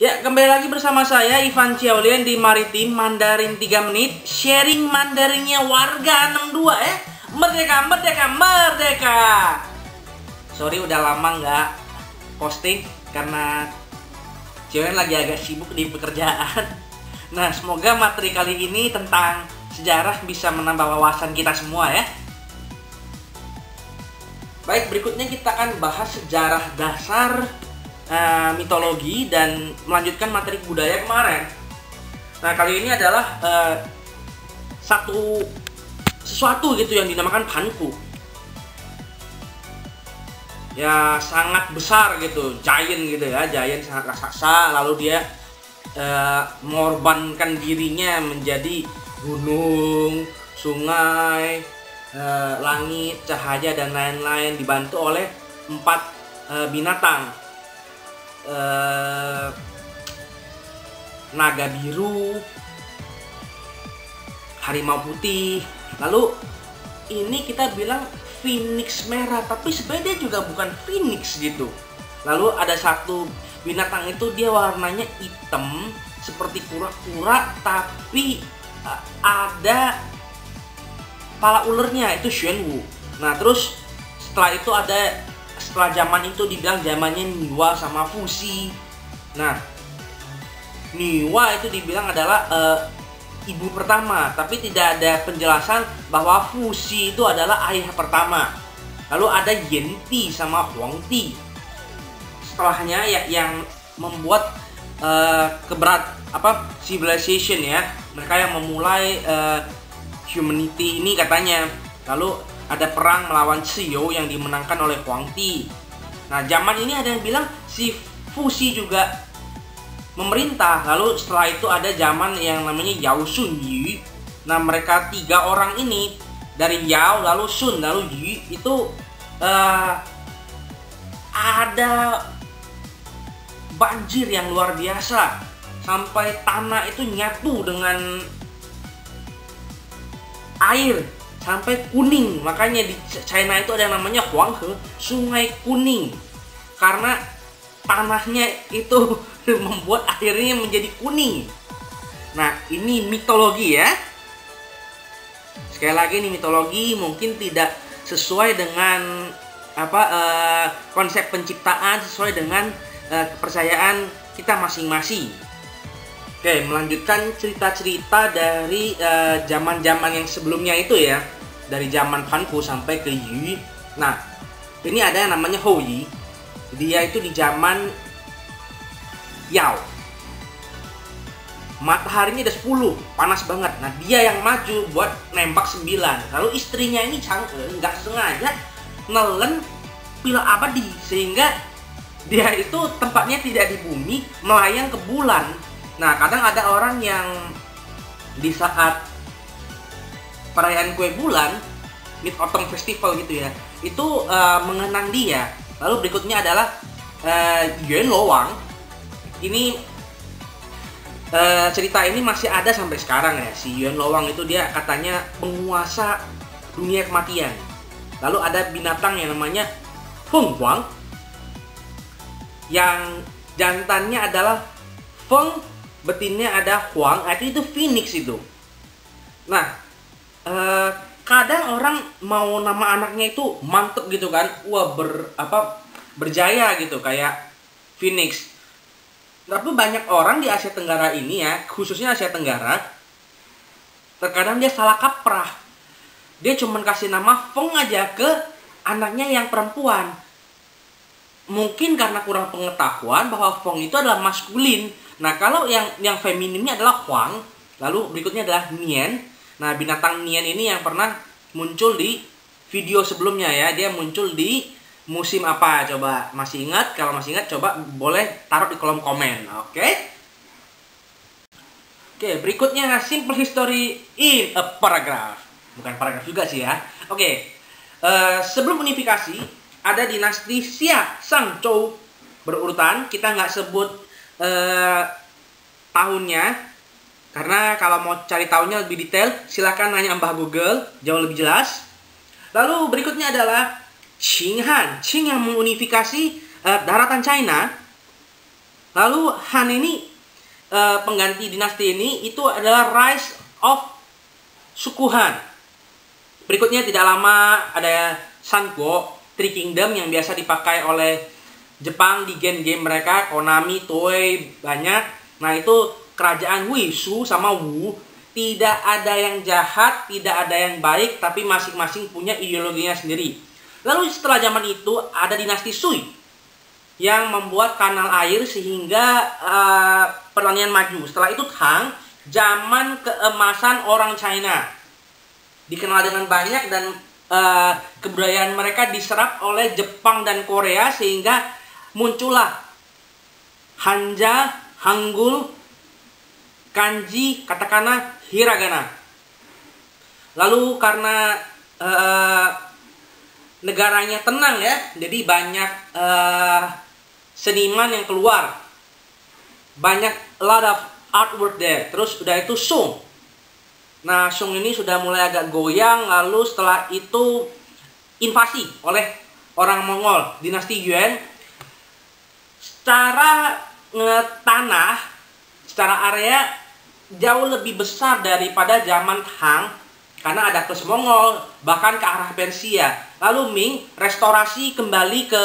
Ya, kembali lagi bersama saya Ivan Ciaulian di Maritim Mandarin 3 menit. Sharing Mandarinnya warga 62 ya. Merdeka, merdeka, merdeka. Sorry udah lama nggak posting karena Ciaulian lagi agak sibuk di pekerjaan. Nah, semoga materi kali ini tentang sejarah bisa menambah wawasan kita semua ya. Baik, berikutnya kita akan bahas sejarah dasar mitologi dan melanjutkan materi budaya kemarin. Nah, kali ini adalah sesuatu gitu yang dinamakan Panku. Ya, sangat besar gitu, giant gitu ya, giant sangat raksasa. Lalu dia mengorbankan dirinya menjadi gunung, sungai, langit, cahaya dan lain-lain, dibantu oleh 4 binatang. Naga biru, harimau putih. Lalu ini kita bilang phoenix merah, tapi sebenarnya dia juga bukan phoenix gitu. Lalu ada satu binatang itu dia warnanya hitam seperti kura-kura, tapi ada kepala ulernya, itu Xuanwu. Nah, terus setelah zaman itu dibilang zamannya Niwa sama Fuxi. Nah, Niwa itu dibilang adalah ibu pertama, tapi tidak ada penjelasan bahwa Fuxi itu adalah ayah pertama. Lalu ada Yanti sama Huangti. Setelahnya ya yang membuat civilization ya. Mereka yang memulai humanity ini katanya. Lalu ada perang melawan Xiou yang dimenangkan oleh Huangti. Nah, zaman ini ada yang bilang si Fuxi juga memerintah. Lalu setelah itu ada zaman yang namanya Yao Sun Yu. Nah, mereka 3 orang ini dari Yao, lalu Sun, lalu Yu itu ada banjir yang luar biasa sampai tanah itu nyatu dengan air sampai kuning. Makanya di China itu ada yang namanya Huanghe, sungai kuning, karena tanahnya itu membuat airnya menjadi kuning. Nah, ini mitologi ya. Sekali lagi, ini mitologi, mungkin tidak sesuai dengan konsep penciptaan, sesuai dengan kepercayaan kita masing-masing. Oke, melanjutkan cerita-cerita dari zaman-zaman yang sebelumnya itu ya, dari zaman Panku sampai ke Yu. Nah, ini ada yang namanya Hou Yi. Dia itu di zaman Yao. Mataharinya udah 10, panas banget. Nah, dia yang maju buat nembak 9. Lalu istrinya ini nggak sengaja nelen pil abadi, sehingga dia itu tempatnya tidak di bumi, melayang ke bulan. Nah, kadang ada orang yang di saat perayaan kue bulan, Mid Autumn Festival gitu ya, itu mengenang dia. Lalu berikutnya adalah Yuan Lowang. Ini cerita ini masih ada sampai sekarang ya. Si Yuan Lowang itu dia katanya penguasa dunia kematian. Lalu ada binatang yang namanya Feng Huang, yang jantannya adalah Feng, betinnya ada Huang, itu phoenix itu. Nah, kadang orang mau nama anaknya itu mantep gitu kan, wah berjaya gitu kayak phoenix. Tapi banyak orang di Asia Tenggara ini ya, khususnya Asia Tenggara, terkadang dia salah kaprah. Dia cuma kasih nama Feng aja ke anaknya yang perempuan. Mungkin karena kurang pengetahuan bahwa Feng itu adalah maskulin. Nah, kalau yang femininnya adalah Huang, lalu berikutnya adalah Nian. Nah, binatang Nian ini yang pernah muncul di video sebelumnya ya. Dia muncul di musim apa? Coba masih ingat? Kalau masih ingat, coba boleh taruh di kolom komen. Oke? Oke, berikutnya simple history in a paragraph. Bukan paragraf juga sih ya. Oke. Sebelum unifikasi, ada dinasti Xia, Shang, Zhou berurutan. Kita nggak sebut tahunnya, karena kalau mau cari tahunnya lebih detail silakan nanya Mbah Google, jauh lebih jelas. Lalu berikutnya adalah Qing Han, Qing yang mengunifikasi daratan China. Lalu Han ini pengganti dinasti ini itu adalah Rise of suku Han. Berikutnya tidak lama ada Sanguo, Three Kingdom yang biasa dipakai oleh Jepang di game-game mereka, Konami, Toei, banyak. Nah itu kerajaan Wushu sama Wu, tidak ada yang jahat, tidak ada yang baik, tapi masing-masing punya ideologinya sendiri. Lalu setelah zaman itu ada dinasti Sui yang membuat kanal air sehingga pertanian maju. Setelah itu Tang, zaman keemasan orang China, dikenal dengan banyak dan kebudayaan mereka diserap oleh Jepang dan Korea sehingga muncullah Hanja, Hangul, Kanji, katakana, hiragana. Lalu karena negaranya tenang ya, jadi banyak seniman yang keluar, banyak a lot of artwork there. Terus udah itu Song. Nah Song ini sudah mulai agak goyang. Lalu setelah itu invasi oleh orang Mongol, dinasti Yuan. Secara tanah, secara area jauh lebih besar daripada zaman Tang, karena ada plus Mongol, bahkan ke arah Persia. Lalu Ming restorasi kembali ke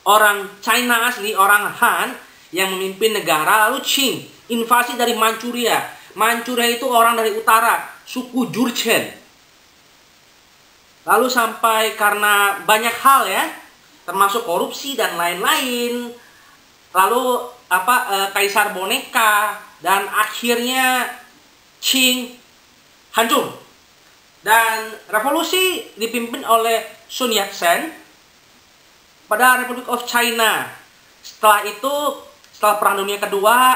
orang China asli, orang Han yang memimpin negara. Lalu Qing invasi dari Manchuria. Manchuria itu orang dari utara, suku Jurchen. Lalu sampai karena banyak hal ya, termasuk korupsi dan lain-lain. Lalu kaisar boneka, dan akhirnya Qing hancur. Dan revolusi dipimpin oleh Sun Yat-sen pada Republic of China. Setelah itu, setelah Perang Dunia Kedua,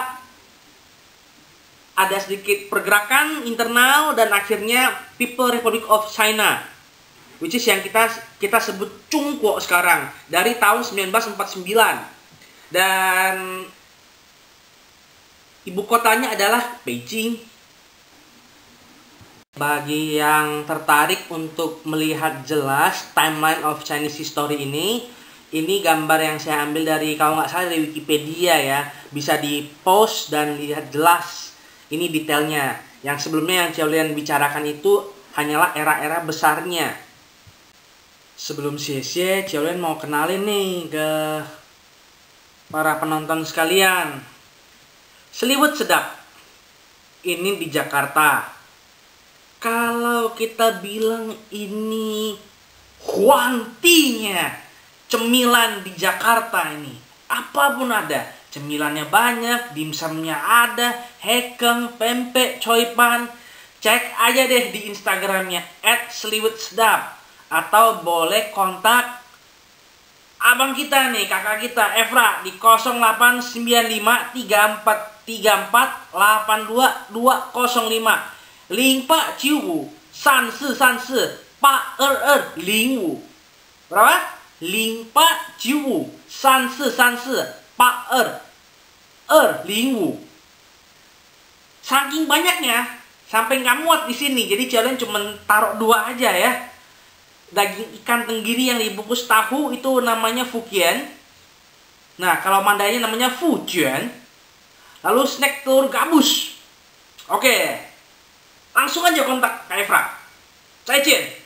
ada sedikit pergerakan internal dan akhirnya People Republic of China, which is yang kita sebut Chungkuo sekarang, dari tahun 1949. Dan ibu kotanya adalah Beijing. Bagi yang tertarik untuk melihat jelas timeline of Chinese history ini gambar yang saya ambil dari, kalau nggak salah, dari Wikipedia ya. Bisa di post dan lihat jelas. Ini detailnya. Yang sebelumnya yang kalian bicarakan itu hanyalah era-era besarnya. Sebelum sesi, kalian mau kenalin nih ke para penonton sekalian. Seliwet sedap. Ini di Jakarta. Kalau kita bilang ini Huangtinya, cemilan di Jakarta ini, apapun ada. Cemilannya banyak, dimsumnya ada, hekeng, pempek, coipan. Cek aja deh di Instagramnya @seliwetsedap. Atau boleh kontak abang kita nih, kakak kita Evra di 08953434820205. Ling Pak Ciu 34342205. Berapa? Ling Pak Ciu 34342205. Saking banyaknya sampai nggak muat di sini. Jadi kalian cuma taruh 2 aja ya. Daging ikan tenggiri yang dibungkus tahu itu namanya Fukian. Nah, kalau Mandainya namanya Fujian. Lalu snack telur gabus. Oke. Langsung aja kontak Kak Evra. Zaijian.